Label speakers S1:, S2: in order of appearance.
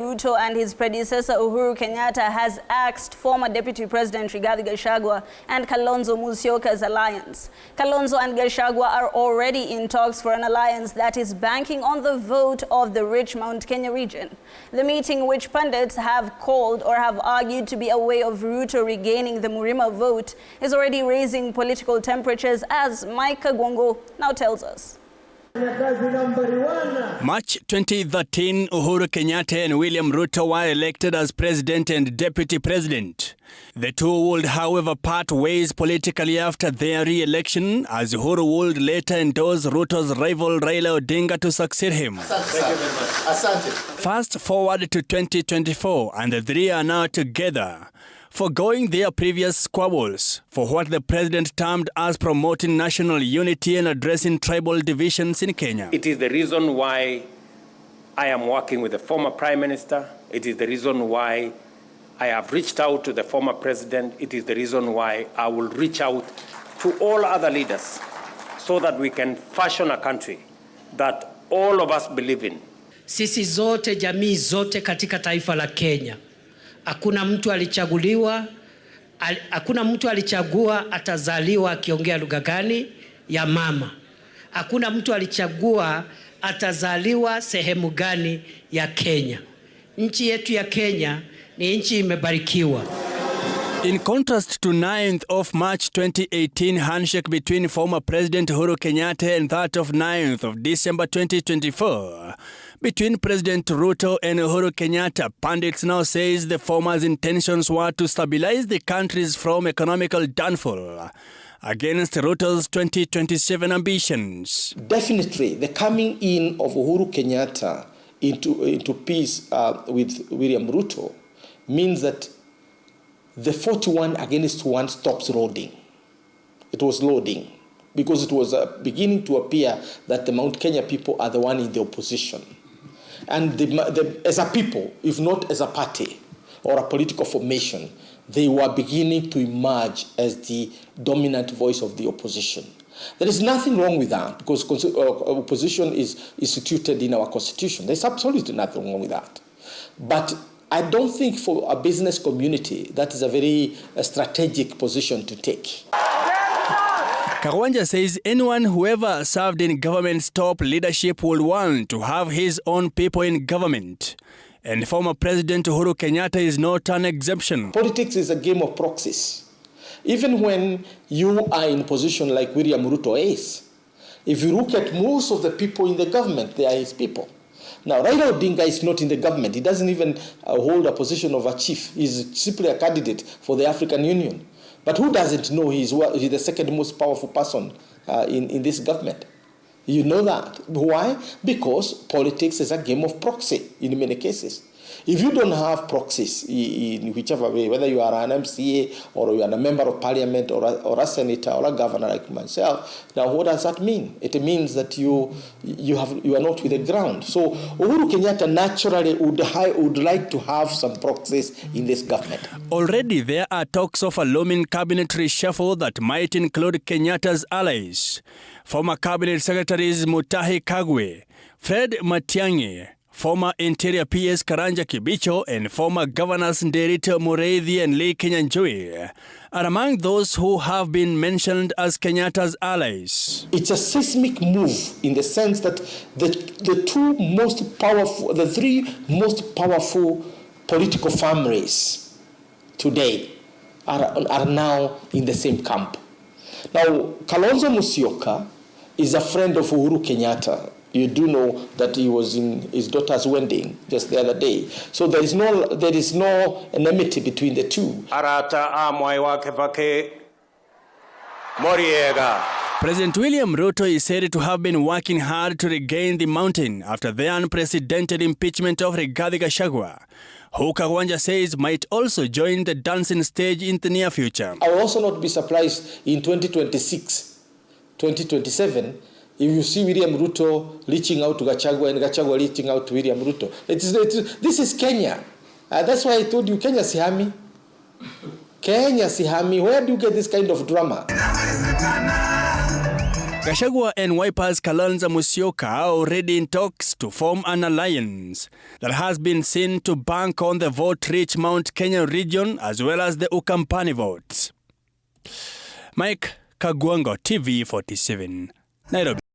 S1: Ruto and his predecessor Uhuru Kenyatta has axed former Deputy President Rigathi Gachagua and Kalonzo Musyoka's alliance. Kalonzo and Gachagua are already in talks for an alliance that is banking on the vote of the rich Mount Kenya region. The meeting, which pundits have called or have argued to be a way of Ruto regaining the Murima vote, is already raising political temperatures, as Mike Kagwongo now tells us.
S2: March 2013, Uhuru Kenyatta and William Ruto were elected as president and deputy president. The two would, however, part ways politically after their re-election, as Uhuru would later endorse Ruto's rival Raila Odinga to succeed him. Fast forward to 2024, and the three are now together, foregoing their previous squabbles for what the president termed as promoting national unity and addressing tribal divisions in Kenya.
S3: It is the reason why I am working with the former Prime Minister. It is the reason why I have reached out to the former president. It is the reason why I will reach out to all other leaders so that we can fashion a country that all of us believe in.
S4: Sisi zote, jamii zote katika taifa la Kenya, hakuna mtu alichaguliwa, hakuna mtu alichagua atazaliwa akiongea lugha gani ya mama. Hakuna mtu alichagua atazaliwa sehemu gani ya Kenya. Nchi yetu ya Kenya ni nchi imebarikiwa.
S2: In contrast to 9th of March 2018 handshake between former President Uhuru Kenyatta and that of 9th of December 2024 between President Ruto and Uhuru Kenyatta, pundits now says the former's intentions were to stabilize the countries from economical downfall against Ruto's 2027 ambitions.
S5: Definitely, the coming in of Uhuru Kenyatta into peace with William Ruto means that the 41 against 1 stops loading. It was loading because it was beginning to appear that the Mount Kenya people are the one in the opposition. And as a people, if not as a party or a political formation, they were beginning to emerge as the dominant voice of the opposition. There is nothing wrong with that because opposition is instituted in our constitution. There's absolutely nothing wrong with that. But I don't think for a business community that is a very strategic position to take.
S2: Kagwanja says anyone who ever served in government's top leadership will want to have his own people in government. And former President Uhuru Kenyatta is not an exception.
S5: Politics is a game of proxies. Even when you are in position like William Ruto is, if you look at most of the people in the government, they are his people. Now, Raila Odinga is not in the government. He doesn't even hold a position of a chief. He's simply a candidate for the African Union. But who doesn't know he's the second most powerful person in this government? You know that. Why? Because politics is a game of proxy in many cases. If you don't have proxies in whichever way, whether you are an MCA or you are a member of parliament or a senator or a governor like myself, now what does that mean? It means that you are not with the ground. So Uhuru Kenyatta naturally would like to have some proxies in this government.
S2: Already there are talks of a looming cabinet reshuffle that might include Kenyatta's allies. Former cabinet secretaries Mutahi Kagwe, Fred Matiang'i, former Interior PS Karanja Kibicho, and former governors Nderito Mureithi and Lee Kenyanjui are among those who have been mentioned as Kenyatta's allies.
S5: It's a seismic move in the sense that the three most powerful political families today are now in the same camp. Now, Kalonzo Musyoka is a friend of Uhuru Kenyatta. You do know that he was in his daughter's wedding just the other day. So there is no enmity between the two.
S2: President William Ruto is said to have been working hard to regain the mountain after the unprecedented impeachment of Rigathi Gachagua, who Kagwanja says might also join the dancing stage in the near future.
S5: I will also not be surprised in 2026, 2027, if you see William Ruto reaching out to Gachagua and Gachagua reaching out to William Ruto. This is Kenya. That's why I told you, Kenya sihami. Kenya sihami. Where do you get this kind of drama?
S2: Gachagua and Wiper's Kalonzo Musyoka are already in talks to form an alliance that has been seen to bank on the vote-rich Mount Kenya region as well as the Ukampani votes. Mike Kagwango, TV 47, Nairobi.